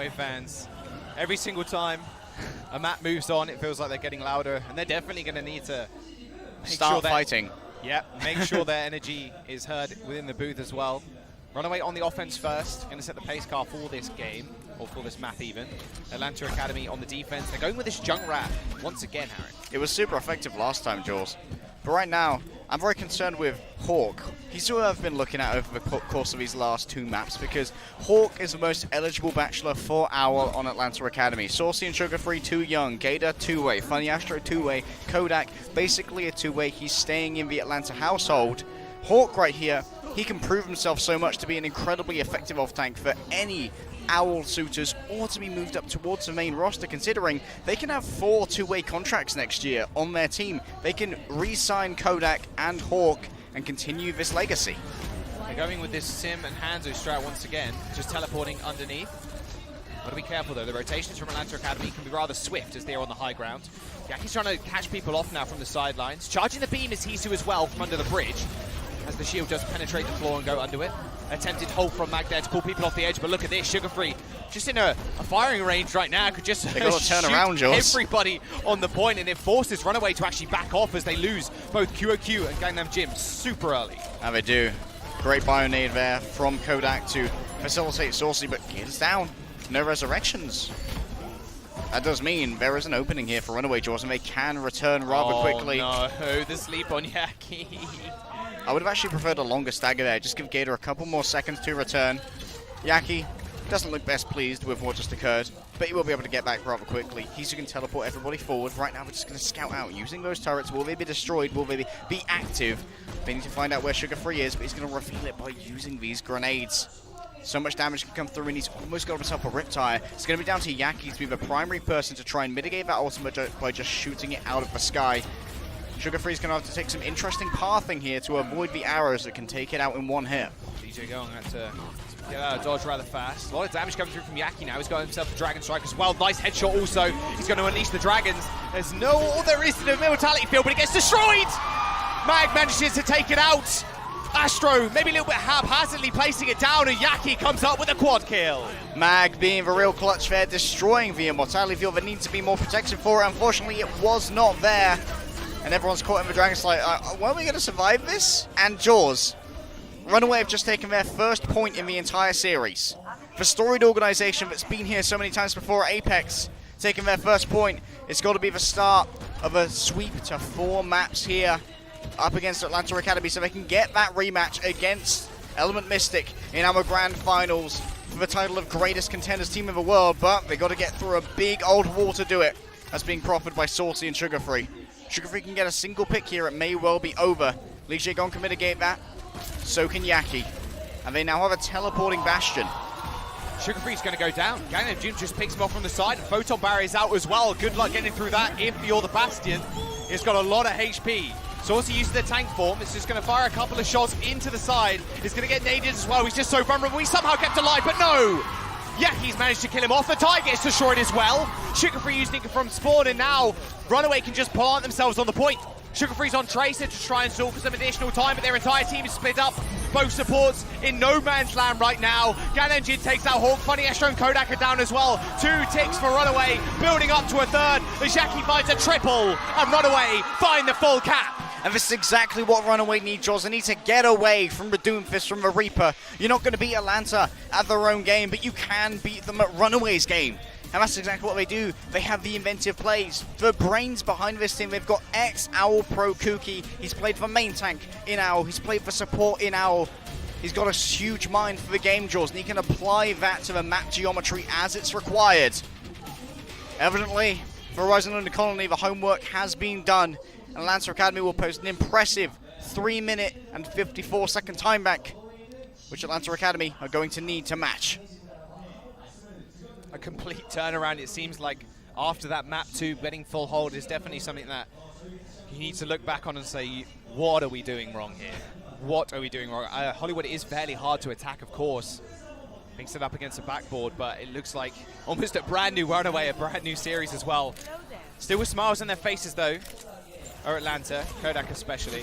Runaway fans. Every single time a map moves on, it feels like they're getting louder, and they're definitely going to need to start fighting. Yeah, make sure their energy is heard within the booth as well. Runaway on the offense first, going to set the pace car for this game, or for this map even. Atlanta Academy on the defense. They're going with this Junkrat once again, Harry. It was super effective last time, Jaws. But right now, I'm very concerned with Hawk. He's who I've been looking at over the course of these last 2 maps, because Hawk is the most eligible bachelor for Owl on Atlanta Academy. Saucy and Sugar Free, too young. Gator, 2-way. Funny Astro, 2-way. Kodak, basically a 2-way. He's staying in the Atlanta household. Hawk right here, he can prove himself so much to be an incredibly effective off-tank for any Owl suitors, or to be moved up towards the main roster, considering they can have 4 2-way contracts next year on their team. They can re-sign Kodak and Hawk and continue this legacy. They're going with this Sim and Hanzo strat once again, just teleporting underneath. Got to be careful though, the rotations from Atlanta Academy can be rather swift as they're on the high ground. Yaki's trying to catch people off now from the sidelines. Charging the beam is Hisu as well from under the bridge, as the shield does penetrate the floor and go under it. Attempted hold from Mag there to pull people off the edge, but look at this, Sugar Free just in a firing range right now, could just they got to turn around, Jaws. Everybody on the point, and it forces Runaway to actually back off as they lose both QOQ and Gangnam Gym super early. And they do. Great bio-nade there from Kodak to facilitate Saucy, but Gator's down. No resurrections. That does mean there is an opening here for Runaway, Jaws, and they can return rather quickly. Oh no, the sleep on Yaki. I would have actually preferred a longer stagger there. Just give Gator a couple more seconds to return. Yaki doesn't look best pleased with what just occurred, but he will be able to get back rather quickly. He's going to teleport everybody forward. Right now, we're just going to scout out using those turrets. Will they be destroyed? Will they be active? They need to find out where Sugar Free is, but he's going to reveal it by using these grenades. So much damage can come through, and he's almost got himself a Riptire. It's going to be down to Yaki to be the primary person to try and mitigate that ultimate by just shooting it out of the sky. Sugar Free's going to have to take some interesting pathing here to avoid the arrows that can take it out in one hit. DJ going to get out of dodge rather fast. A lot of damage coming through from Yaki now. He's got himself a Dragon Strike as well. Nice headshot also. He's going to unleash the Dragons. There's no all there is to the Immortality field, but it gets destroyed! Mag manages to take it out. Astro, maybe a little bit haphazardly placing it down, and Yaki comes up with a quad kill. Mag being the real clutch there, destroying the Immortality field. There needs to be more protection for it. Unfortunately, it was not there. And everyone's caught in the Dragon Slide. Were we going to survive this? And Jaws. Runaway have just taken their first point in the entire series. The storied organization that's been here so many times before at Apex, taking their first point, it's got to be the start of a sweep to 4 maps here up against Atlanta Academy, so they can get that rematch against Element Mystic in our grand finals for the title of greatest contenders team in the world. But they got to get through a big old wall to do it. That's being proffered by Saucy and Sugar Free. Sugar Free can get a single pick here, it may well be over. Legday Gon can mitigate that, so can Yaki. And they now have a teleporting Bastion. Sugar Free's going to go down. Gangnam Jim just picks him off from the side, and Photon Barrier's out as well. Good luck getting through that if you're the Bastion. It's got a lot of HP. Saucy uses the tank form. It's just going to fire a couple of shots into the side. It's going to get naded as well. He's just so vulnerable. He somehow kept alive, but no! Yaki's managed to kill him off. The tie gets destroyed as well. Sugar Free using it from spawn, and now Runaway can just plant themselves on the point. Sugar Free's on Tracer to try and stall for some additional time, but their entire team is split up. Both supports in no man's land right now. Gangnam Jin takes out Hawk. Funny Astro and Kodak are down as well. 2 ticks for Runaway, building up to a third. As Yaki finds a triple, and Runaway find the full cap. And this is exactly what Runaway need, Jaws. They need to get away from the Doomfist, from the Reaper. You're not going to beat Atlanta at their own game, but you can beat them at Runaway's game. And that's exactly what they do. They have the inventive plays. The brains behind this team, they've got ex-Owl Pro Kuki. He's played for main tank in Owl. He's played for support in Owl. He's got a huge mind for the game, Jaws, and he can apply that to the map geometry as it's required. Evidently, for Horizon and the Colony, the homework has been done. And Atlanta Academy will post an impressive 3-minute and 54-second time back, which Atlanta Academy are going to need to match. A complete turnaround. It seems like after that map 2, getting full hold is definitely something that you need to look back on and say, what are we doing wrong here? What are we doing wrong? Hollywood is fairly hard to attack, of course. Being set up against a backboard, but it looks like almost a brand new Runaway, a brand new series as well. Still with smiles on their faces though. Or Atlanta, Kodak especially.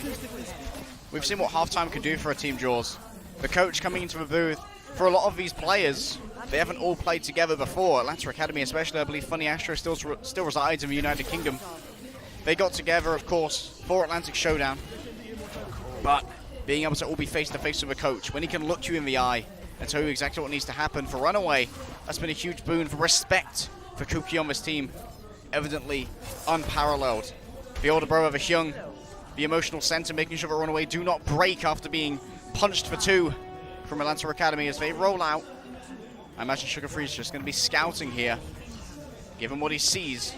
We've seen what halftime can do for a team, Jaws. The coach coming into the booth, for a lot of these players, they haven't all played together before. Atlanta Academy especially, I believe Funny Astro still resides in the United Kingdom. They got together, of course, for Atlantic Showdown. But being able to all be face-to-face with a coach, when he can look you in the eye and tell you exactly what needs to happen for RunAway, that's been a huge boon for respect for Kuki on this team. Evidently unparalleled. The older brother of Hyung, the emotional center, making sure that RunAway do not break after being punched for 2 from Atlanta Academy as they roll out. I imagine Sugar Free's just going to be scouting here. Given what he sees,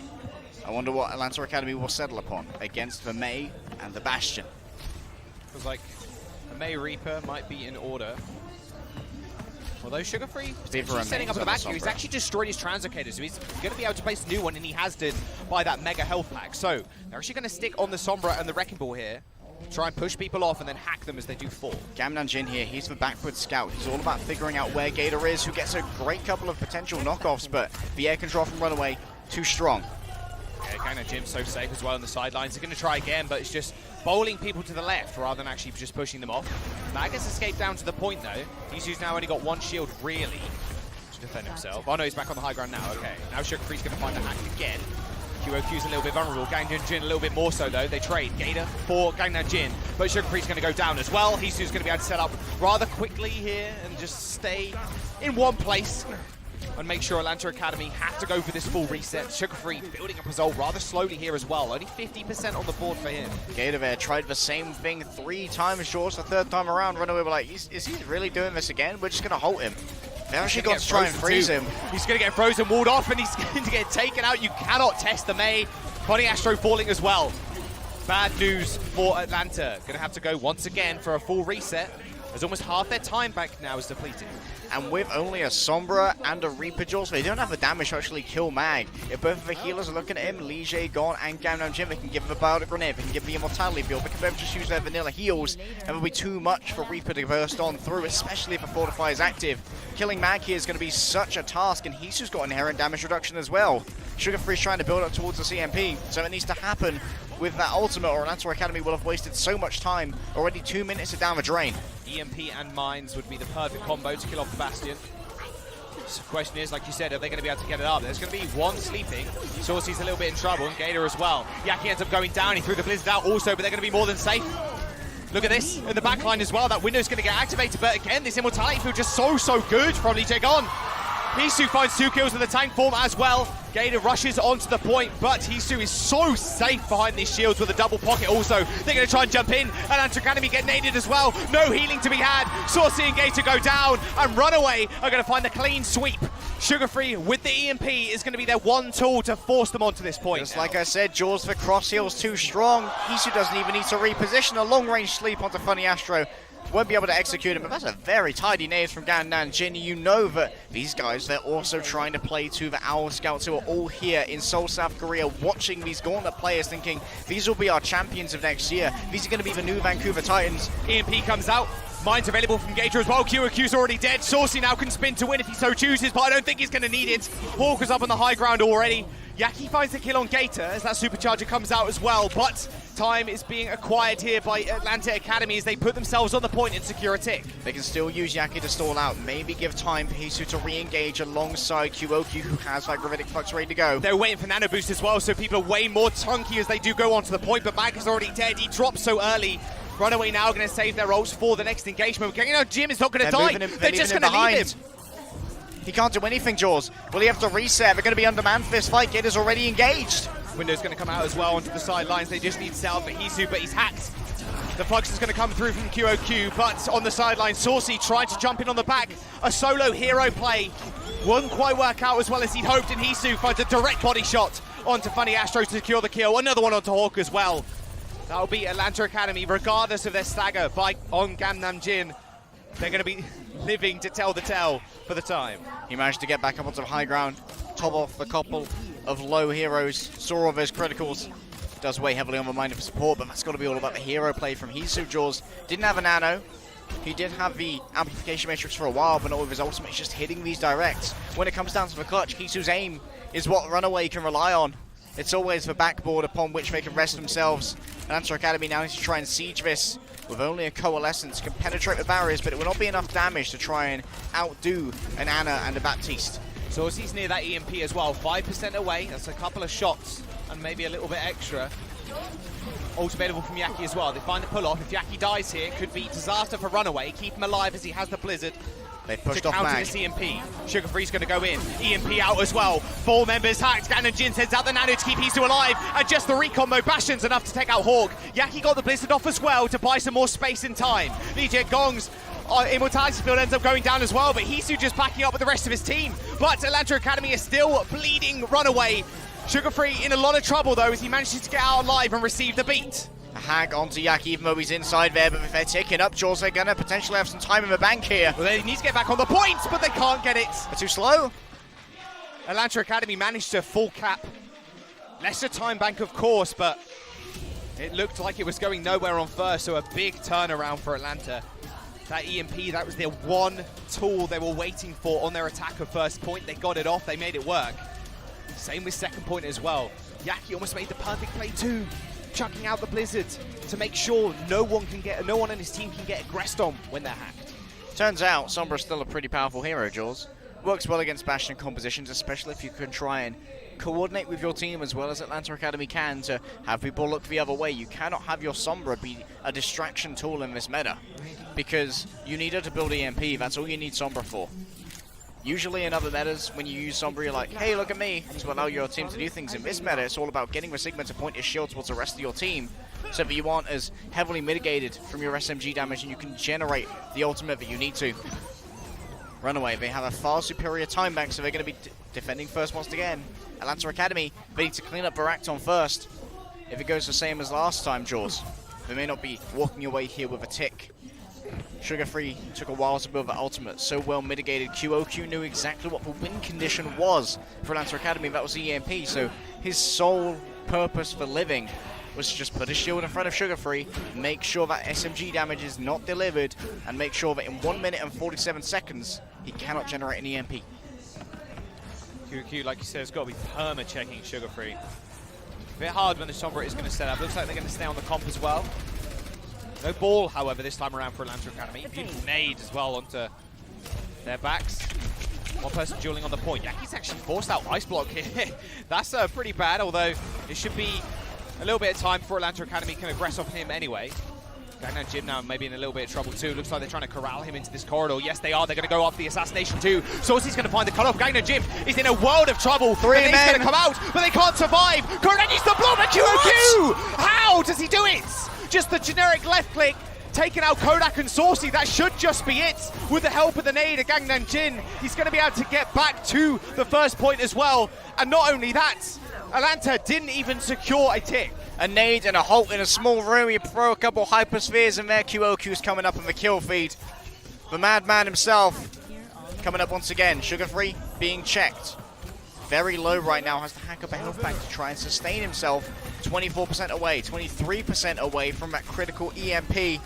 I wonder what Atlanta Academy will settle upon against the May and the Bastion. Feels like the May Reaper might be in order. Although Sugar Free is setting up at the back here, he's actually destroyed his translocator, so he's going to be able to place a new one, and he has done by that mega health pack. So they're actually going to stick on the Sombra and the Wrecking Ball here, try and push people off and then hack them as they do fall. Gamnan Jin here, he's the backward scout. He's all about figuring out where Gator is, who gets a great couple of potential knockoffs, but the air control from RunAway, too strong. Yeah, Gamnan Jin's so safe as well on the sidelines. They're going to try again, but it's just bowling people to the left rather than actually just pushing them off. Mag has escaped down to the point though. He's now only got 1 shield really to defend himself. Oh no, he's back on the high ground now. Okay, now Sugar Free's going to find the hack again. QOQ's a little bit vulnerable. Gamnan Jin a little bit more so though. They trade Gator for Gamnan Jin, but Sugar Free's going to go down as well. Hisu's going to be able to set up rather quickly here and just stay in one place and make sure Atlanta Academy have to go for this full reset. Sugar Free building up his ult rather slowly here as well. Only 50% on the board for him. Gator there tried the same thing 3 times, Jaws. The 3rd time around, RunAway were like, is he really doing this again? We're just going to halt him. They're actually going to try and freeze him. He's going to get frozen, walled off, and he's going to get taken out. You cannot test the May. Funny Astro falling as well. Bad news for Atlanta. Going to have to go once again for a full reset, as almost half their time back now is depleted. And with only a Sombra and a Reaper, Jaws, they don't have the damage to actually kill Mag. If both of the healers are looking at him, Legday gone and Gamnan Jin, they can give him a Biotic Grenade, they can give the Immortality Field, they can both just use their vanilla heals, and it'll be too much for Reaper to burst on through, especially if a Fortify is active. Killing Mag here is going to be such a task, and he's just got inherent damage reduction as well. Sugar Free's trying to build up towards the CMP, so it needs to happen with that ultimate, or Atlanta Academy will have wasted so much time. Already 2 minutes of down the drain. EMP and Mines would be the perfect combo to kill off the Bastion. So the question is, like you said, are they going to be able to get it up? There's going to be one sleeping. Saucy's a little bit in trouble, and Gator as well. Yaki ends up going down. He threw the Blizzard out also, but they're going to be more than safe. Look at this in the backline as well. That window's going to get activated, but again, this Immortality Field just so good from Legday gone. Hisu finds 2 kills with the tank form as well. Gator rushes onto the point, but Hisu is so safe behind these shields with a double pocket also. They're going to try and jump in, and Atlanta Academy get naded as well. No healing to be had. Saucy and Gator go down, and RunAway are going to find the clean sweep. Sugar Free with the EMP is going to be their one tool to force them onto this point. Just like I said, Jaws for cross heal's too strong. Hisu doesn't even need to reposition. A long range sleep onto Funny Astro. Won't be able to execute it, but that's a very tidy nade from Gamnan Jin. You know that these guys, they're also trying to play to the Owl Scouts who are all here in Seoul, South Korea, watching these Gauntlet players thinking, these will be our champions of next year. These are going to be the new Vancouver Titans. EMP comes out. Mine's available from Gator as well. QOQ's already dead. Saucy now can spin to win if he so chooses, but I don't think he's going to need it. Hawk is up on the high ground already. Yaki finds the kill on Gator as that supercharger comes out as well, but time is being acquired here by Atlanta Academy as they put themselves on the point and secure a tick. They can still use Yaki to stall out, maybe give time for Hisu to re-engage alongside QOQ, who has that Gravitic Flux ready to go. They're waiting for Nano Boost as well, so people are way more chunky as they do go onto the point, but Mag is already dead. He drops so early. RunAway now going to save their ults for the next engagement. You know, Jim is not going to die. They're just going to leave him. He can't do anything, Jaws. Will he have to reset? They're going to be undermanned for this fight. Gator's already engaged. Window's going to come out as well onto the sidelines. They just need set up for Hisu, but he's hacked. The flux is going to come through from QOQ, but on the sideline, Saucy tried to jump in on the back. A solo hero play. Wouldn't quite work out as well as he'd hoped, and Hisu finds a direct body shot onto Funny Astro to secure the kill. Another one onto Hawk as well. That'll be Atlanta Academy, regardless of their stagger on Gamnan Jin. They're going to be living to tell the tale for the time. He managed to get back up onto the high ground, top off a couple of low heroes, saw all those criticals. Does weigh heavily on the mind of support, but that's got to be all about the hero play from Hisu. Jaws didn't have a nano. He did have the amplification matrix for a while, but not with his ultimate, just hitting these directs. When it comes down to the clutch, Hisu's aim is what RunAway can rely on. It's always the backboard upon which they can rest themselves. Atlanta Academy now needs to try and siege this with only a Coalescence, can penetrate the barriers, but it will not be enough damage to try and outdo an Ana and a Baptiste. Saucy's near that EMP as well, 5% away. That's a couple of shots and maybe a little bit extra. Ult available from Yaki as well. They find the pull-off. If Yaki dies here, it could be disaster for RunAway. Keep him alive as he has the Blizzard. They pushed to off counter Mag. this EMP. Sugarfree's going to go in. EMP out as well. 4 members hacked. Gannon Jin sends out the nano to keep these two alive. And just the recon mode Bastion's enough to take out Hawk. Yaki got the Blizzard off as well to buy some more space and time. DJ Gong's Immortality Field ends up going down as well, but Hisu just backing up with the rest of his team. But Atlanta Academy is still bleeding RunAway. Sugarfree in a lot of trouble though as he manages to get out alive and receive the beat. A hack onto Yaki, even though he's inside there, but if they're ticking up, Jaws, they're gonna potentially have some time in the bank here. Well, they need to get back on the points, but they can't get it. They're too slow. Atlanta Academy managed to full cap. Lesser time bank, of course, but it looked like it was going nowhere on first, so a big turnaround for Atlanta. That EMP, that was their one tool they were waiting for on their attack of first point. They got it off, they made it work. Same with second point as well. Yaki almost made the perfect play too, chucking out the Blizzard to make sure no one on his team can get aggressed on when they're hacked. Turns out Sombra's still a pretty powerful hero, Jaws. Works well against Bastion compositions, especially if you can try and coordinate with your team as well as Atlanta Academy can to have people look the other way. You cannot have your Sombra be a distraction tool in this meta because you need her to build EMP. That's all you need Sombra for. Usually in other metas, when you use Sombra, you're like, hey, look at me, to allow your team to do things. In this meta, it's all about getting the Sigma to point your shield towards the rest of your team so that you aren't as heavily mitigated from your SMG damage and you can generate the ultimate that you need to. RunAway, they have a far superior time bank, so they're going to be defending first once again. Atlanta Academy, they need to clean up Barakton first. If it goes the same as last time, Jaws, they may not be walking away here with a tick. Sugarfree took a while to build the ultimate, so well mitigated. QOQ knew exactly what the win condition was for Atlanta Academy. That was the EMP, so his sole purpose for living was to just put a shield in front of Sugarfree, make sure that SMG damage is not delivered, and make sure that in 1 minute and 47 seconds, he cannot generate an EMP. QQ, like you said, has got to be perma-checking Sugarfree. A bit hard when the Sombra is going to set up. Looks like they're going to stay on the comp as well. No ball, however, this time around for Atlanta Academy. Beautiful nade as well onto their backs. One person dueling on the point. Yaki's actually forced out Ice Block here. That's pretty bad, although it should be a little bit of time before Atlanta Academy can aggress off him anyway. Gangnam Jim now maybe in a little bit of trouble too. Looks like they're trying to corral him into this corridor. Yes, they are. They're going to go after the assassination too. Saucy's going to find the cutoff. Gangnam Jim is in a world of trouble. Three men. He's going to come out, but they can't survive. Corrin needs to blow the QOQ. How does he do it? Just the generic left click. Taking out Kodak and Saucy, that should just be it. With the help of the nade of Gangnam Jin, he's going to be able to get back to the first point as well. And not only that, Atlanta didn't even secure a tick. A nade and a halt in a small room. You throw a couple hyperspheres and there QOQ's coming up in the kill feed. The madman himself coming up once again. Sugarfree being checked. Very low right now, has to hack up a health pack to try and sustain himself. 24% away, 23% away from that critical EMP.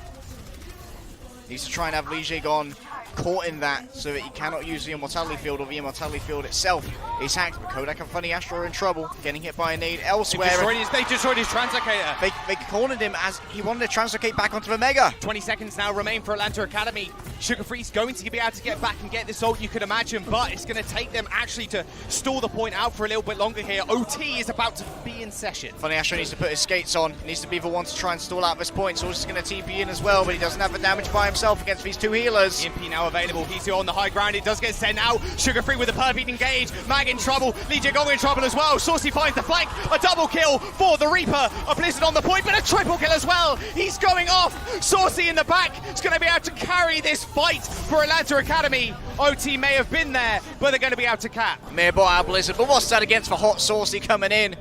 Needs to try and have Legday gone caught in that so that he cannot use the Immortality Field, or the Immortality Field itself is hacked. But Kodak and Funny Astro are in trouble, getting hit by a nade elsewhere. They destroyed his translocator. They cornered him as he wanted to translocate back onto the Mega. 20 seconds now remain for Atlanta Academy. Sugarfree's going to be able to get back and get this ult, you can imagine, but it's going to take them actually to stall the point out for a little bit longer here. OT is about to be in session. Funny Astro needs to put his skates on. He needs to be the one to try and stall out this point. So he's going to TP in as well, but he doesn't have the damage by himself against these two healers. EMP now available. He's on the high ground. It does get sent out. Sugarfree with a perfect engage. Mag in trouble. Legday Gong in trouble as well. Saucy finds the flank. A double kill for the Reaper. A Blizzard on the point, but a triple kill as well. He's going off. Saucy in the back. He's going to be able to carry this fight for Atlanta Academy. OT may have been there, but they're going to be able to cap. May have bought out Blizzard, but what's that against for Hot Saucy coming in?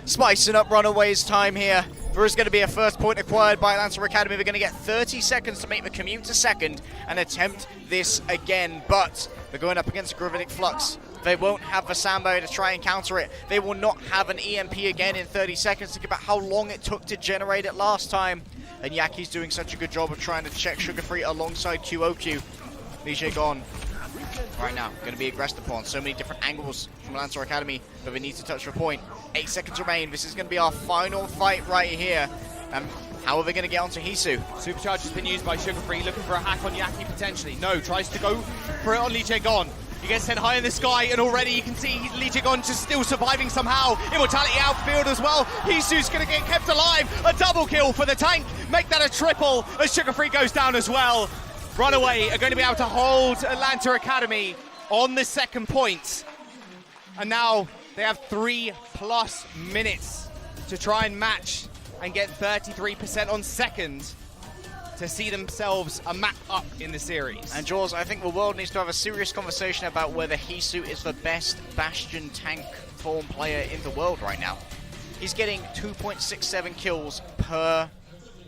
Spicing up RunAway's time here. There is going to be a first point acquired by Atlanta Academy. They're going to get 30 seconds to make the commute to second and attempt this again, but they're going up against a Gravitic Flux. They won't have the Sambo to try and counter it. They will not have an EMP again in 30 seconds. Think about how long it took to generate it last time. And Yaki's doing such a good job of trying to check Sugarfree alongside QOQ. Legday gone. Right now, going to be aggressed upon. So many different angles from Atlanta Academy, but they need to touch the point. 8 seconds remain. This is going to be our final fight right here. How are they going to get onto Hisu? Supercharge has been used by Sugar Free, looking for a hack on Yaki potentially. No, tries to go for it on Lee Jae-gon. He gets sent high in the sky, and already you can see Lee Jae-gon just still surviving somehow. Immortality outfield as well. Hisu's going to get kept alive. A double kill for the tank. Make that a triple as Sugar Free goes down as well. RunAway are going to be able to hold Atlanta Academy on the second point. And now they have 3+ minutes to try and match and get 33% on second to see themselves a map up in the series. And Jaws, I think the world needs to have a serious conversation about whether Hisu is the best Bastion tank form player in the world right now. He's getting 2.67 kills per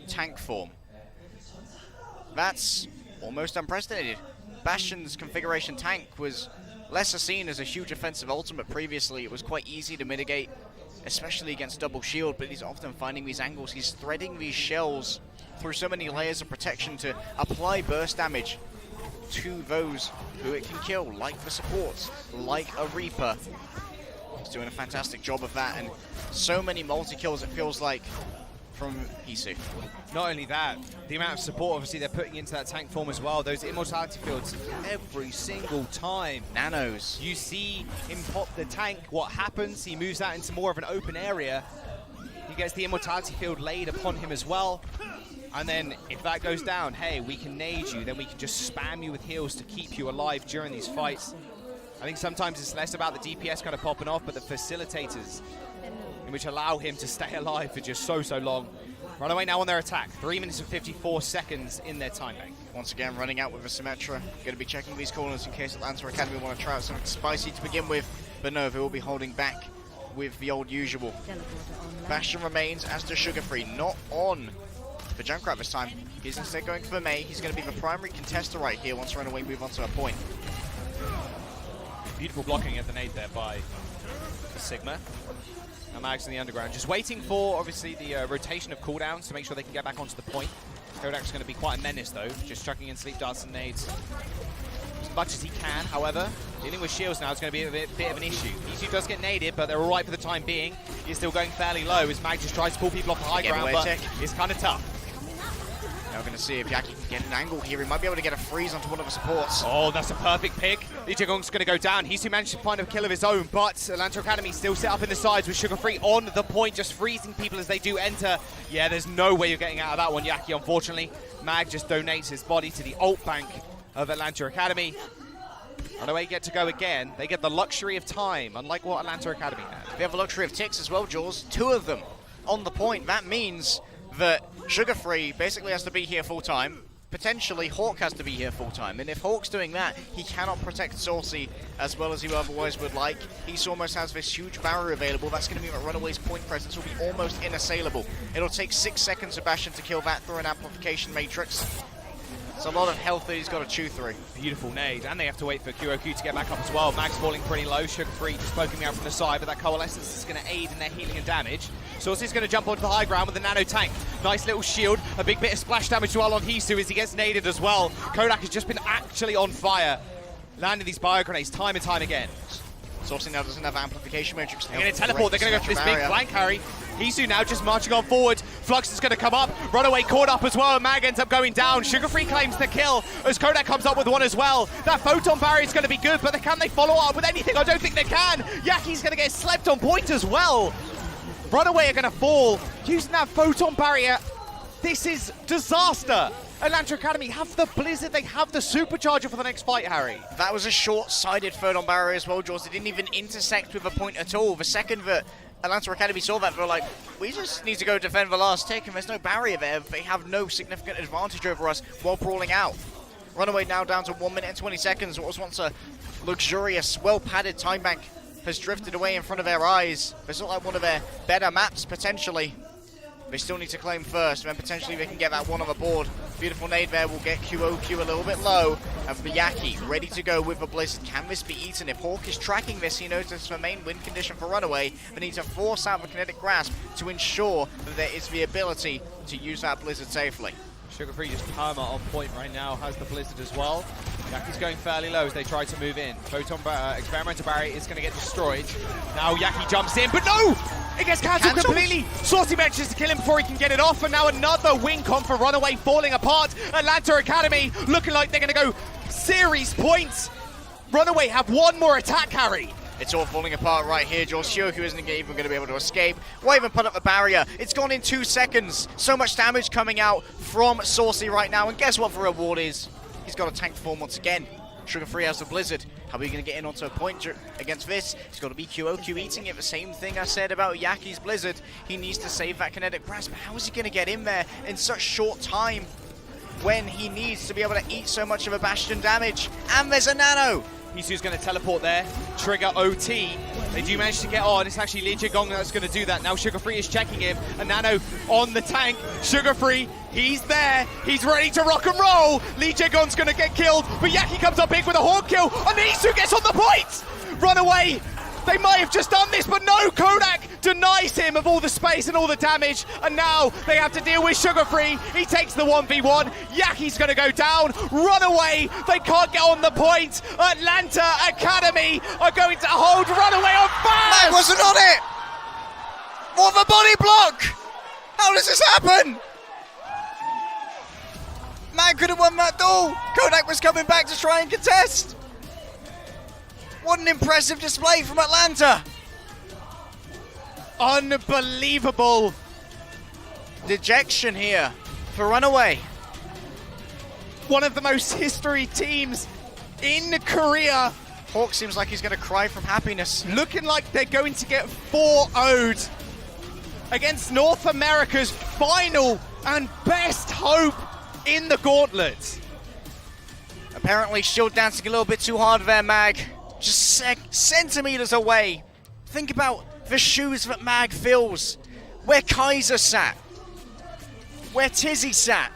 tank form. That's almost unprecedented. Bastion's configuration tank was lesser seen as a huge offensive ultimate previously. It was quite easy to mitigate, especially against double shield, but he's often finding these angles. He's threading these shells through so many layers of protection to apply burst damage to those who it can kill, like the supports, like a Reaper. He's doing a fantastic job of that, and so many multi-kills it feels like from Hisu. Not only that, the amount of support obviously they're putting into that tank form as well. Those immortality fields every single time. Nanos. You see him pop the tank, what happens? He moves out into more of an open area. He gets the immortality field laid upon him as well. And then if that goes down, hey, we can nade you, then we can just spam you with heals to keep you alive during these fights. I think sometimes it's less about the DPS kind of popping off, but the facilitators, which allow him to stay alive for just so long. RunAway now on their attack. 3 minutes and 54 seconds in their time bank. Once again, running out with a Symmetra. Going to be checking these corners in case Atlanta Academy want to try out something spicy to begin with. But no, they will be holding back with the old usual. Bastion remains, as does Sugar Free. Not on for Junkrat this time. He's instead going for May. He's going to be the primary contester right here once RunAway move on to a point. Beautiful blocking at the nade there by Sigma. And Mags in the underground, just waiting for, obviously, the rotation of cooldowns to make sure they can get back onto the point. Kodak's going to be quite a menace, though, just chucking in sleep darts and nades as much as he can. However, dealing with shields now is going to be a bit of an issue. Hisu does get naded, but they're all right for the time being. He's still going fairly low as Mag just tries to pull people off the high ground, but it's kind of tough. Now we're going to see if Yaki can get an angle here. He might be able to get a freeze onto one of the supports. Oh, that's a perfect pick. Lee Jae-gon's going to go down. Hisu managed to find a kill of his own, but Atlanta Academy still set up in the sides with Sugar Free on the point, just freezing people as they do enter. Yeah, there's no way you're getting out of that one, Yaki, unfortunately. Mag just donates his body to the ult bank of Atlanta Academy. RunAway get to go again. They get the luxury of time, unlike what Atlanta Academy had. They have the luxury of ticks as well, Jaws. 2 of them on the point. That means that Sugar Free basically has to be here full time. Potentially, Hawk has to be here full time. And if Hawk's doing that, he cannot protect Saucy as well as he otherwise would like. He almost has this huge barrier available. That's going to mean that RunAway's point presence will be almost inassailable. It'll take 6 seconds for Bastion to kill that through an amplification matrix. It's a lot of health that he's got to chew through. Beautiful nade, and they have to wait for QOQ to get back up as well. Mag's falling pretty low, Sugar Free just poking me out from the side, but that Coalescence is going to aid in their healing and damage. Saucy's going to jump onto the high ground with the nano tank. Nice little shield, a big bit of splash damage as well on Hisu as he gets naded as well. Kodak has just been actually on fire, landing these bio grenades time and time again. Saucy now doesn't have amplification matrix. They're going to teleport, they're going to go for this big flank carry. Hisu now just marching on forward. Flux is going to come up. RunAway caught up as well. Mag ends up going down. Sugar Free claims the kill as Kodak comes up with one as well. That photon barrier is going to be good, but can they follow up with anything? I don't think they can. Yaki's going to get slept on point as well. RunAway are going to fall using that photon barrier. This is disaster. Atlanta Academy have the Blizzard, they have the supercharger for the next fight, Harry. That was a short-sighted photon barrier as well, Jaws. They didn't even intersect with a point at all. The second that Atlanta Academy saw that, they were like, we just need to go defend the last tick, and there's no barrier there. They have no significant advantage over us while brawling out. RunAway now down to 1 minute and 20 seconds. What was once a luxurious, well-padded time bank has drifted away in front of their eyes. This looks like one of their better maps, potentially. They still need to claim first, and then potentially they can get that one on the board. Beautiful nade there will get QOQ a little bit low. And for Yaki, ready to go with the Blizzard. Can this be eaten? If Hawk is tracking this, he knows this is the main win condition for RunAway. They need to force out the kinetic grasp to ensure that there is the ability to use that Blizzard safely. Sugar Free just perma on point right now, has the Blizzard as well. Yaki's going fairly low as they try to move in. Photon Experimental Barrier is going to get destroyed. Now Yaki jumps in, but no! It gets cancelled completely. Saucy manages to kill him before he can get it off, and now another win con for RunAway falling apart. Atlanta Academy looking like they're going to go series points. RunAway have one more attack carry. It's all falling apart right here. Jorsio, who isn't even going to be able to escape. Won't even put up the barrier. It's gone in 2 seconds. So much damage coming out from Saucy right now. And guess what the reward is? He's got a tank form once again. Sugar Free has the Blizzard. How are we going to get in onto a point against this? He's got to be QOQ eating it. The same thing I said about Yaki's Blizzard. He needs to save that kinetic grasp. But how is he going to get in there in such short time when he needs to be able to eat so much of a Bastion damage? And there's a Nano. Misu's going to teleport there, trigger OT. They do manage to get on. It's actually Lee Jae-gong that's going to do that. Now Sugar Free is checking him. A Nano on the tank. Sugar Free, he's there. He's ready to rock and roll. Lee Jae-gong's going to get killed, but Yaki comes up big with a horn kill. And Isu gets on the point. RunAway. They might have just done this, but no, Kodak denies him of all the space and all the damage, and now they have to deal with Sugar Free. He takes the 1v1. Yaki's going to go down. RunAway, they can't get on the point. Atlanta Academy are going to hold RunAway on fast. Mag wasn't on it. What the body block? How does this happen? Mag could have won that duel. Kodak was coming back to try and contest. What an impressive display from Atlanta. Unbelievable. Dejection here for RunAway. One of the most history teams in Korea. Hawk seems like he's going to cry from happiness. Looking like they're going to get 4-0'd against North America's final and best hope in the Gauntlet. Apparently shield dancing a little bit too hard there, Mag. Just centimeters away. Think about the shoes that Mag fills. Where Kaiser sat. Where Tizzy sat.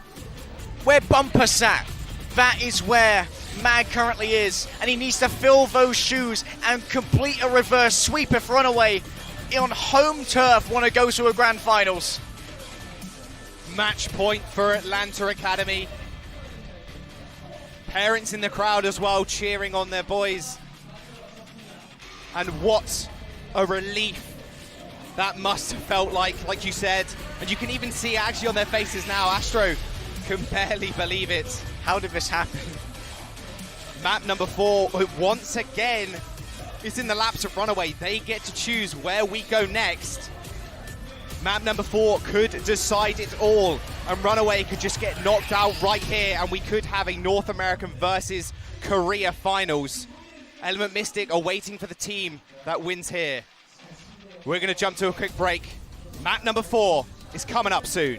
Where Bumper sat. That is where Mag currently is. And he needs to fill those shoes and complete a reverse sweep if RunAway on home turf want to go to a grand finals. Match point for Atlanta Academy. Parents in the crowd as well cheering on their boys. And what a relief that must have felt like you said. And you can even see it actually on their faces now. Astro can barely believe it. How did this happen? Map number 4, once again, is in the laps of RunAway. They get to choose where we go next. Map number 4 could decide it all. And RunAway could just get knocked out right here. And we could have a North American versus Korea finals. Element Mystic are waiting for the team that wins here. We're going to jump to a quick break. Map number 4 is coming up soon.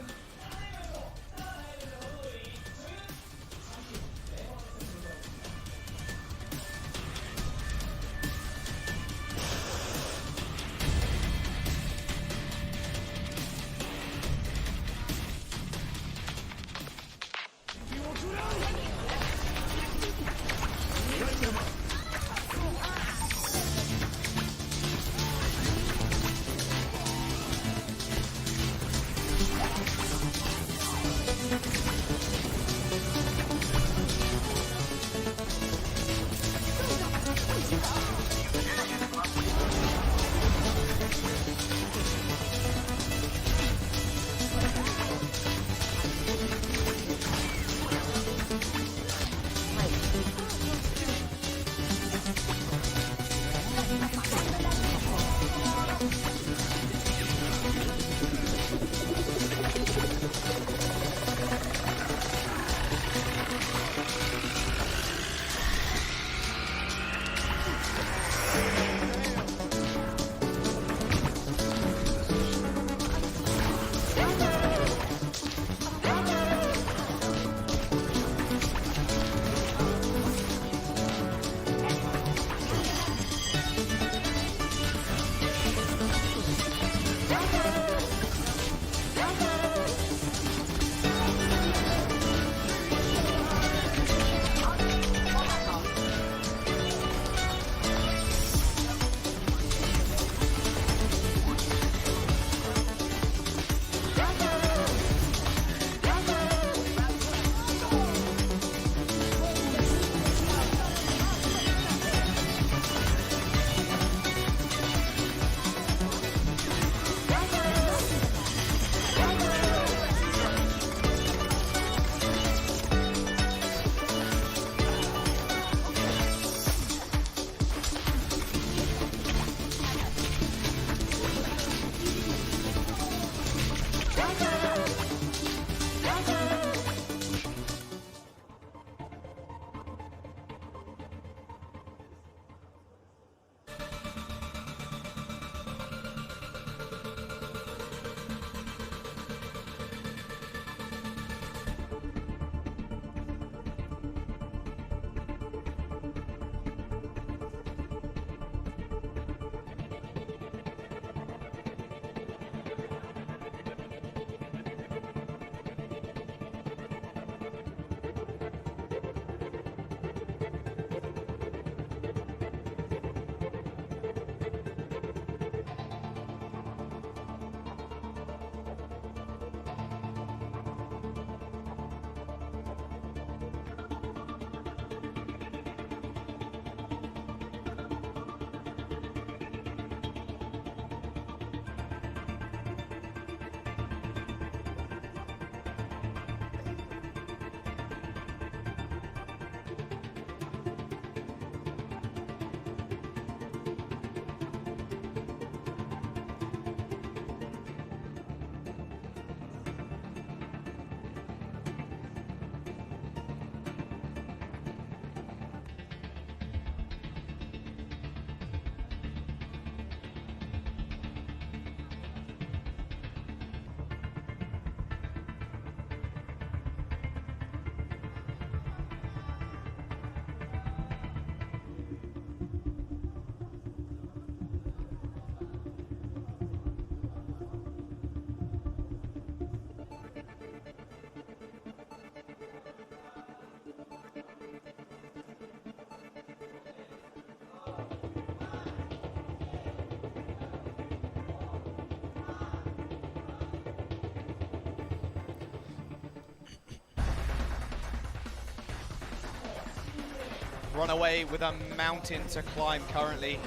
RunAway with a mountain to climb currently.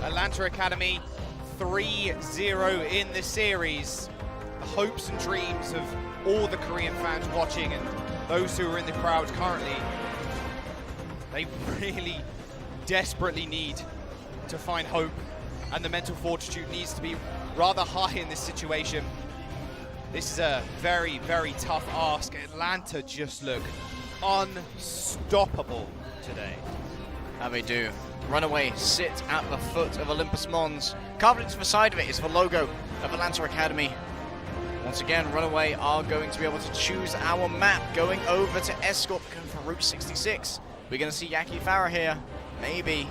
Atlanta Academy 3-0 in the series. The hopes and dreams of all the Korean fans watching and those who are in the crowd currently, they really desperately need to find hope, and the mental fortitude needs to be rather high in this situation. This is a very, very tough ask. Atlanta just look unstoppable today. How they do. RunAway sit at the foot of Olympus Mons. Carved into the side of it is the logo of Atlanta Academy. Once again, RunAway are going to be able to choose our map, going over to Escort, going for Route 66. We're going to see Yaki Farah here, maybe.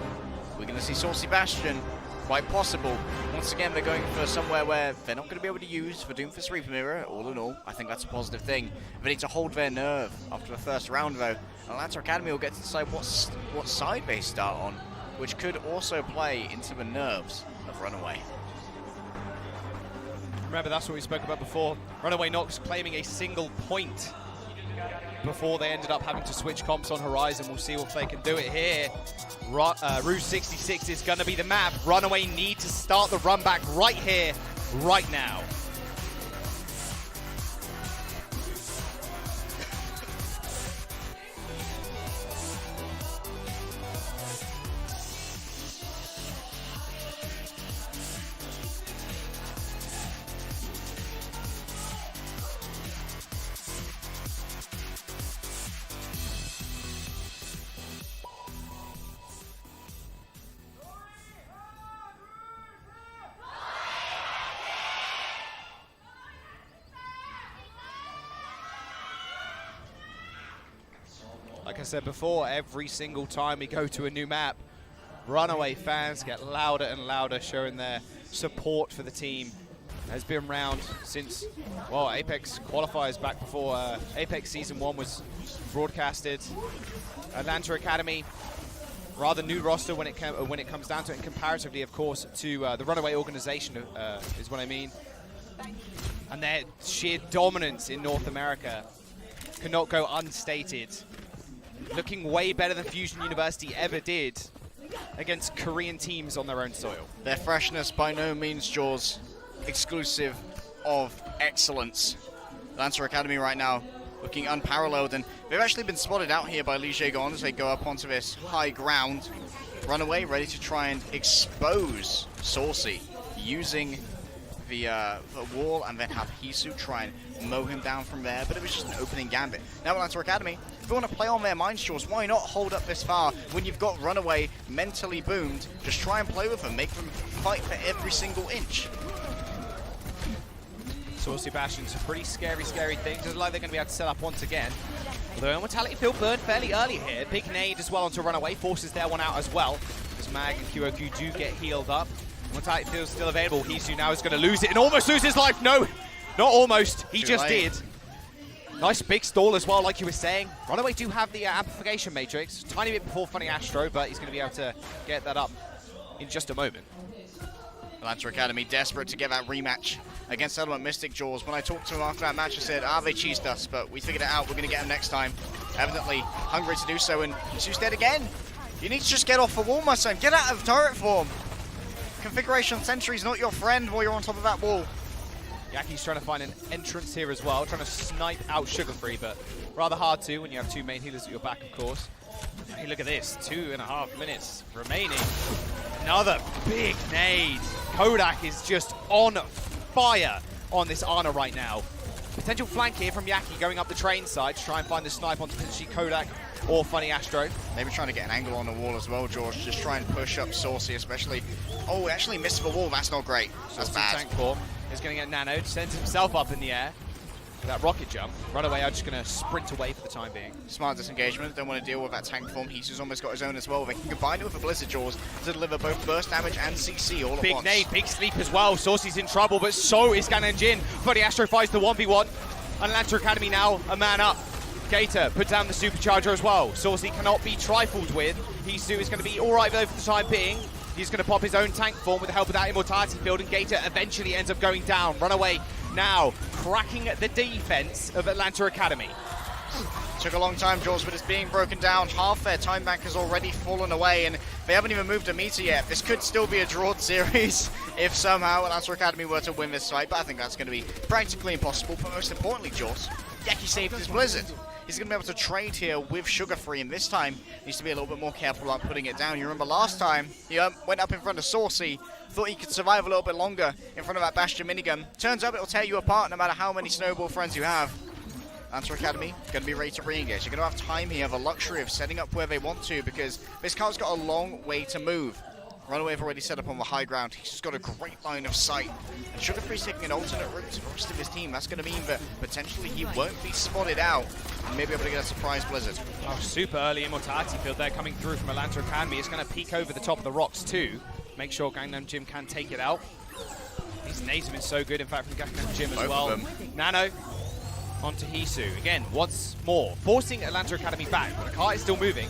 We're going to see Saucy Bastion, quite possible. Once again, they're going for somewhere where they're not going to be able to use for Doomfist Reaper Mirror. All in all, I think that's a positive thing. They need to hold their nerve after the first round, though. Atlanta Academy will get to decide what side they start on, which could also play into the nerves of RunAway. Remember, that's what we spoke about before. RunAway not claiming a single point before they ended up having to switch comps on Horizon. We'll see if they can do it here. Route 66 is going to be the map. RunAway need to start the run back right here, right now. Like I said before, every single time we go to a new map, RunAway fans get louder and louder, showing their support for the team. It has been around since, well, Apex qualifiers back before Apex Season 1 was broadcasted. Atlanta Academy, rather new roster when it comes down to it, and comparatively, of course, to the RunAway organization is what I mean. And their sheer dominance in North America cannot go unstated. Looking way better than Fusion University ever did against Korean teams on their own soil. Their freshness by no means, Jaws, exclusive of excellence. Atlanta Academy right now looking unparalleled, and they've actually been spotted out here by Lee Jae-gon as they go up onto this high ground. RunAway ready to try and expose Saucy using the wall, and then have Hisu try and mow him down from there, but it was just an opening gambit. Now Atlanta Academy, if they want to play on their minds, Jaws, why not hold up this far when you've got RunAway mentally boomed? Just try and play with them, make them fight for every single inch. Saucy Bastion's a pretty scary thing. Doesn't like they're going to be able to set up once again. Although Immortality Field burned fairly early here. Big nade as well onto RunAway, forces their one out as well. As Mag and Kyoku do get healed up. Immortality Field's still available. Hisu now is going to lose it and almost lose his life. No, not almost. He just did. Nice big stall as well, like you were saying. RunAway do have the amplification matrix. Tiny bit before Funny Astro, but he's going to be able to get that up in just a moment. Atlanta Academy desperate to get that rematch against Element Mystic, Jaws. When I talked to him after that match, I said, they cheesed us, but we figured it out. We're going to get him next time. Evidently hungry to do so, and Hisu's dead again. You need to just get off the wall, my son. Get out of turret form. Configuration Sentry's not your friend while you're on top of that wall. Yaki's trying to find an entrance here as well, trying to snipe out Sugar Free, but rather hard to when you have two main healers at your back, of course. Hey, look at this, 2.5 minutes remaining. Another big nade. Kodak is just on fire on this Ana right now. Potential flank here from Yaki going up the train side to try and find the snipe onto potentially Kodak or Funny Astro. Maybe trying to get an angle on the wall as well, George. Just try and push up Saucy, especially. Oh, actually missed the wall. That's not great. That's bad. Tank form is going to get nanoed. Sends himself up in the air. That rocket jump. RunAway are just going to sprint away for the time being. Smart disengagement. Don't want to deal with that tank form. Hisu's almost got his own as well. They can combine it with a Blizzard Jaws to deliver both burst damage and CC all at once. Big nade, big sleep as well. Saucy's in trouble, but so is Gananjin. Funny Astro fights the 1v1. Atlanta Academy now a man up. Gator put down the supercharger as well. Saucy cannot be trifled with. Hisu is going to be all right though for the time being. He's going to pop his own tank form with the help of that Immortality Field, and Gator eventually ends up going down. RunAway now cracking the defense of Atlanta Academy. Took a long time, Jaws, but it's being broken down. Half their time bank has already fallen away, and they haven't even moved a meter yet. This could still be a drawed series if somehow Lancer Academy were to win this fight, but I think that's going to be practically impossible. But most importantly, Jaws, Yaki saved his Blizzard. He's going to be able to trade here with Sugar Free, and this time needs to be a little bit more careful about putting it down. You remember last time, he went up in front of Saucy, thought he could survive a little bit longer in front of that Bastion minigun. Turns out it'll tear you apart no matter how many snowball friends you have. Lancer Academy going to be ready to re-engage. You're going to have time here, the luxury of setting up where they want to, because this car's got a long way to move. RunAway have already set up on the high ground. He's just got a great line of sight. And Sugar Free's taking an alternate route to the rest of his team. That's going to mean that potentially he won't be spotted out and maybe able to get a surprise Blizzard. Oh, super early Immortality field there coming through from Atlanta Academy. It's going to peek over the top of the rocks too. Make sure Gangnam Gym can take it out. These nades have been so good, in fact, from Gangnam Gym as well. Nano onto Hisu. Again, once more, forcing Atlanta Academy back, but the car is still moving.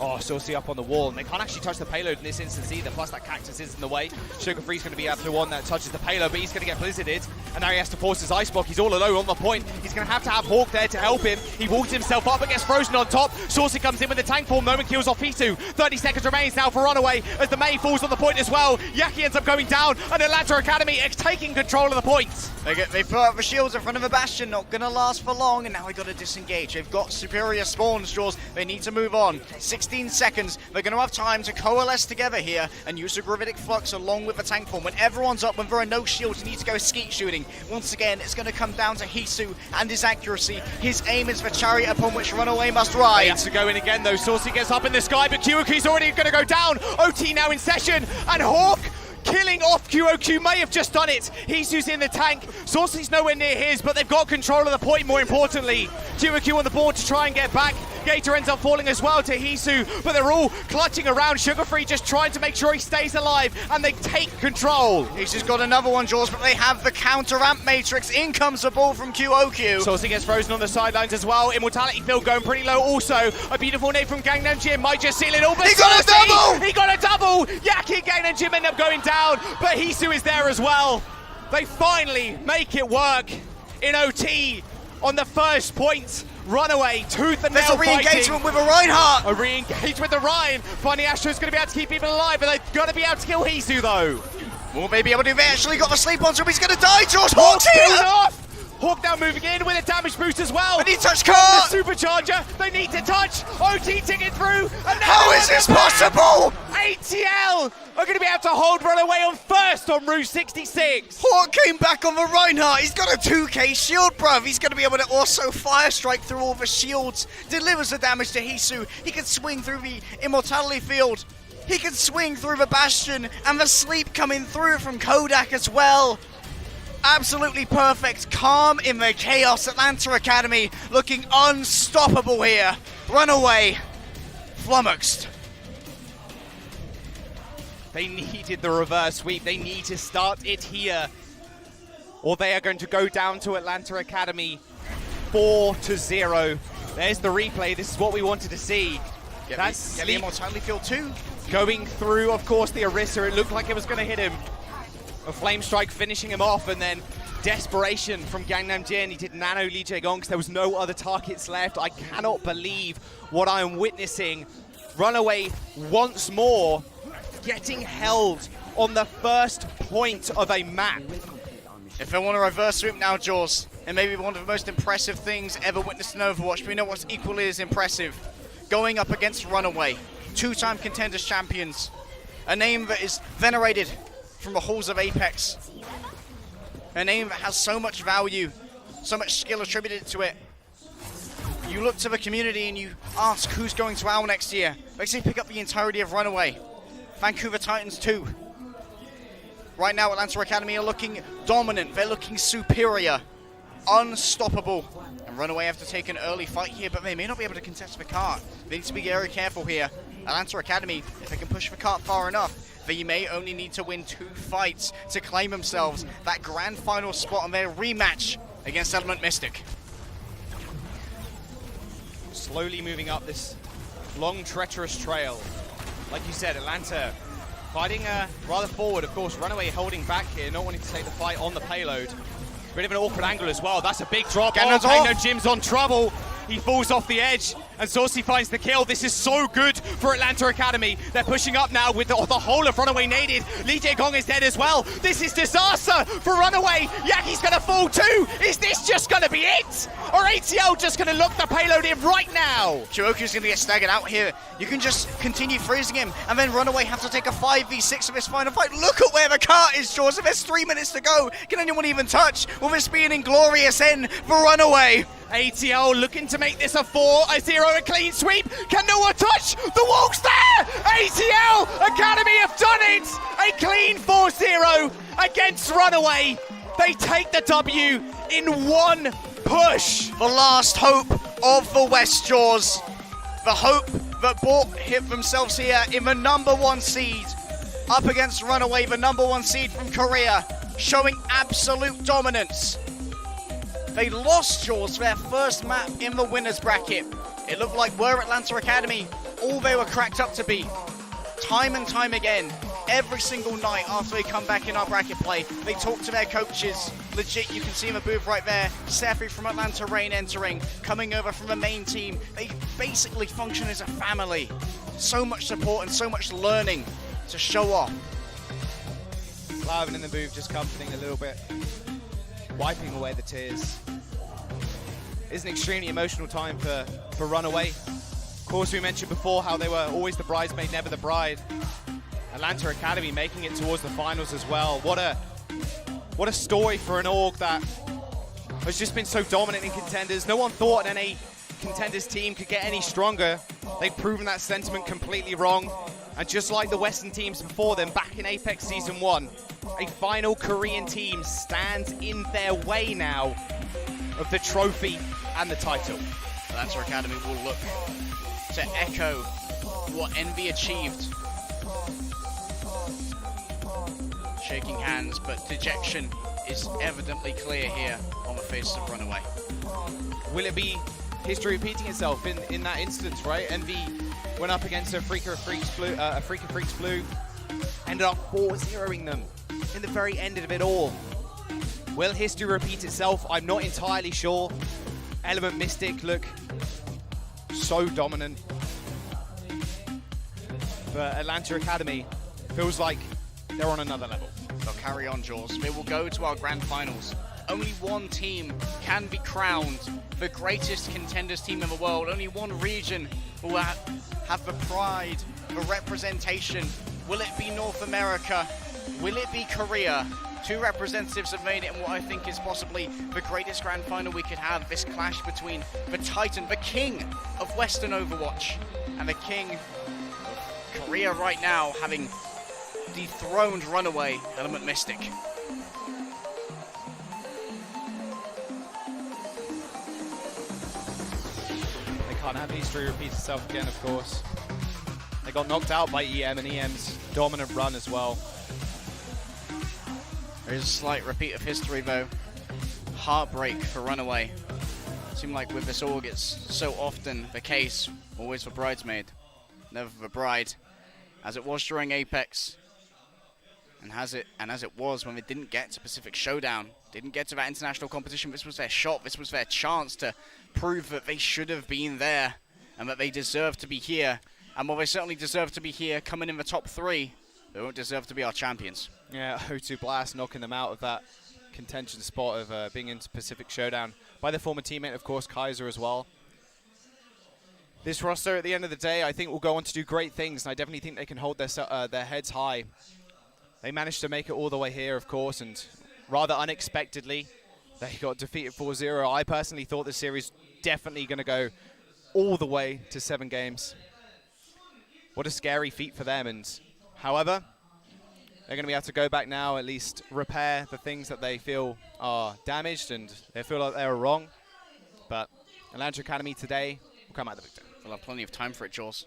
Oh, Saucy up on the wall, and they can't actually touch the payload in this instance either, plus that cactus is in the way. Sugar Free's going to be the one that touches the payload, but he's going to get blizzarded, and now he has to force his ice block. He's all alone on the point. He's going to have Hawk there to help him. He walks himself up, but gets frozen on top. Saucy comes in with the tank form, moment kills off Hisu. 30 seconds remains now for RunAway, as the May falls on the point as well. Yaki ends up going down, and Atlanta Academy is taking control of the point. They put up the shields in front of a Bastion, not going to last for long, and now they've got to disengage. They've got superior spawns, Jaws. They need to move on. 16 seconds. They're going to have time to coalesce together here and use a gravitic flux along with the tank form. When everyone's up, when there are no shields, you need to go skeet shooting. Once again, it's going to come down to Hisu and his accuracy. His aim is the chariot upon which RunAway must ride. Needs to go in again though. Saucy gets up in the sky, but QOQ's already going to go down. OT now in session, and Hawk killing off QOQ may have just done it. Hisu's in the tank. Saucy's nowhere near his, but they've got control of the point more importantly. QOQ on the board to try and get back. Gator ends up falling as well to Hisu, but they're all clutching around. Sugar Free just trying to make sure he stays alive, and they take control. Hisu's got another one, Jaws, but they have the counter-ramp matrix. In comes the ball from QOQ. Saucy gets frozen on the sidelines as well. Immortality field going pretty low also. A beautiful nade from Gangnam Gym might just seal it all, but he got a double! He got a double! Yaki and Gangnam Gym end up going down, but Hisu is there as well. They finally make it work in OT on the first point. RunAway, tooth and nail fighting. There's a re-engagement with a Reinhardt. A re-engage with the Ryan. Finally, Astro's going to be able to keep people alive, but they've got to be able to kill Hisu, though. Will they be able to? They actually got the sleep on, so he's going to die, George. Hawk's off. Hawk now moving in with a damage boost as well. They need to touch car. The supercharger, they need to touch. OT ticket through. And how is this possible? ATL are going to be able to hold RunAway on first on Route 66. Hawk came back on the Reinhardt. He's got a 2k shield, bruv. He's going to be able to also fire strike through all the shields. Delivers the damage to Hisu. He can swing through the Immortality field. He can swing through the Bastion, and the sleep coming through from Kodak as well. Absolutely perfect. Calm in the chaos. Atlanta Academy looking unstoppable here. RunAway flummoxed. They needed the reverse sweep. They need to start it here, or they are going to go down to Atlanta Academy 4-0. There's the replay. This is what we wanted to see. That's the Immortality field too. Going through, of course, the Orisa. It looked like it was going to hit him. A flame strike finishing him off, and then desperation from Gangnam Jin. He did nano Lee Jae-gong because there was no other targets left. I cannot believe what I am witnessing. RunAway once more getting held on the first point of a map. If they want a reverse sweep now, Jaws, and maybe one of the most impressive things ever witnessed in Overwatch, but you know what's equally as impressive? Going up against RunAway, two-time Contenders champions, a name that is venerated from the halls of Apex, a name that has so much value, so much skill attributed to it. You look to the community and you ask who's going to OWL next year. They say pick up the entirety of RunAway. Vancouver Titans too. Right now Atlanta Academy are looking dominant, they're looking superior, unstoppable. And RunAway have to take an early fight here, but they may not be able to contest the cart. They need to be very careful here. Atlanta Academy, if they can push the cart far enough, they may only need to win 2 fights to claim themselves that grand final spot on their rematch against Element Mystic. Slowly moving up this long, treacherous trail. Like you said, Atlanta fighting rather forward. Of course, RunAway holding back here, not wanting to take the fight on the payload. Bit of an awkward angle as well. That's a big drop. Gangnam Jim's on trouble. He falls off the edge, and Saucy finds the kill. This is so good for Atlanta Academy. They're pushing up now with the whole of RunAway naded. Legday Gong is dead as well. This is disaster for RunAway. Yaki's gonna fall too. Is this just gonna be it? Or ATL just gonna lock the payload in right now? Chioku's gonna get staggered out here. You can just continue freezing him, and then RunAway have to take a 5v6 of this final fight. Look at where the cart is, Jaws. If there's 3 minutes to go, can anyone even touch? Will this be an inglorious end for RunAway? ATL looking to make this a 4-0, a clean sweep. Can no one touch? The walk's there! ATL Academy have done it! A clean 4-0 against RunAway. They take the W in one push. The last hope of the West, Jaws. The hope that brought themselves here in the #1 seed up against RunAway, the #1 seed from Korea, showing absolute dominance. They lost, Jaws, their first map in the winners bracket. It looked like were Atlanta Academy all they were cracked up to be. Time and time again, every single night after they come back in our bracket play, they talk to their coaches. Legit, you can see in the booth right there, Seth from Atlanta Reign entering, coming over from the main team. They basically function as a family. So much support and so much learning to show off. Lavin in the booth, just comforting a little bit, wiping away the tears. It's an extremely emotional time for RunAway. Of course, we mentioned before how they were always the bridesmaid, never the bride. Atlanta Academy making it towards the finals as well. What a story for an org that has just been so dominant in Contenders. No one thought an NA Contenders team could get any stronger. They've proven that sentiment completely wrong. And just like the Western teams before them, back in Apex Season 1, a final Korean team stands in their way now of the trophy and the title. Atlanta Academy will look to echo what Envy achieved. Shaking hands, but dejection is evidently clear here on the faces of RunAway. Will it be history repeating itself in that instance, right? Envy went up against a Freak of Freaks Blue, ended up 4-0ing them in the very end of it all. Will history repeat itself? I'm not entirely sure. Element Mystic look so dominant. But Atlanta Academy feels like they're on another level. They'll carry on, Jaws. They will go to our grand finals. Only one team can be crowned the greatest Contenders team in the world. Only one region will have the pride, the representation. Will it be North America? Will it be Korea? Two representatives have made it in what I think is possibly the greatest grand final we could have. This clash between the Titan, the king of Western Overwatch, and the king of Korea right now, having dethroned RunAway, Element Mystic. They can't have history repeat itself again, of course. They got knocked out by EM, and EM's dominant run as well. There is a slight repeat of history, though. Heartbreak for RunAway. Seemed like with this org, it's so often the case, always for bridesmaid, never for bride, as it was during Apex, and as it was when they didn't get to Pacific Showdown, didn't get to that international competition. This was their shot. This was their chance to prove that they should have been there and that they deserve to be here. And while they certainly deserve to be here, coming in the top 3, they won't deserve to be our champions. Yeah, O2 Blast knocking them out of that contention spot of being into Pacific Showdown by their former teammate, of course, Kaiser as well. This roster, at the end of the day, I think will go on to do great things, and I definitely think they can hold their heads high. They managed to make it all the way here, of course, and rather unexpectedly, they got defeated 4-0. I personally thought this series definitely going to go all the way to 7 games. What a scary feat for them, and however, they're going to be able to go back now, at least repair the things that they feel are damaged and they feel like they were wrong. But Atlanta Academy today will come out the victor. We'll have plenty of time for it, Jaws.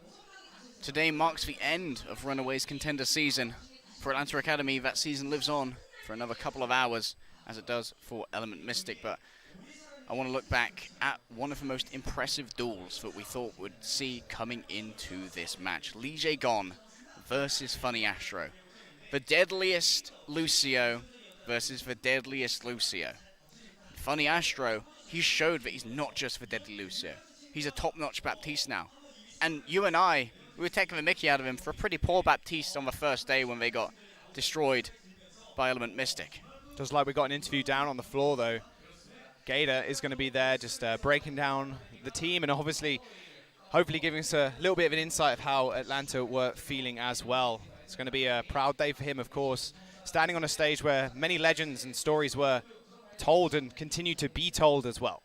Today marks the end of RunAway's Contender season. For Atlanta Academy, that season lives on for another couple of hours, as it does for Element Mystic. But I want to look back at one of the most impressive duels that we thought we'd see coming into this match. Legday Gone versus Funny Astro. The deadliest Lucio versus the deadliest Lucio. Funny Astro, he showed that he's not just the deadly Lucio. he's a top-notch Baptiste now. And you and I, we were taking the mickey out of him for a pretty poor Baptiste on the first day when they got destroyed by Element Mystic. Just like we got an interview down on the floor, though. Gator is going to be there just breaking down the team and obviously, hopefully giving us a little bit of an insight of how Atlanta were feeling as well. It's going to be a proud day for him, of course, standing on a stage where many legends and stories were told and continue to be told as well.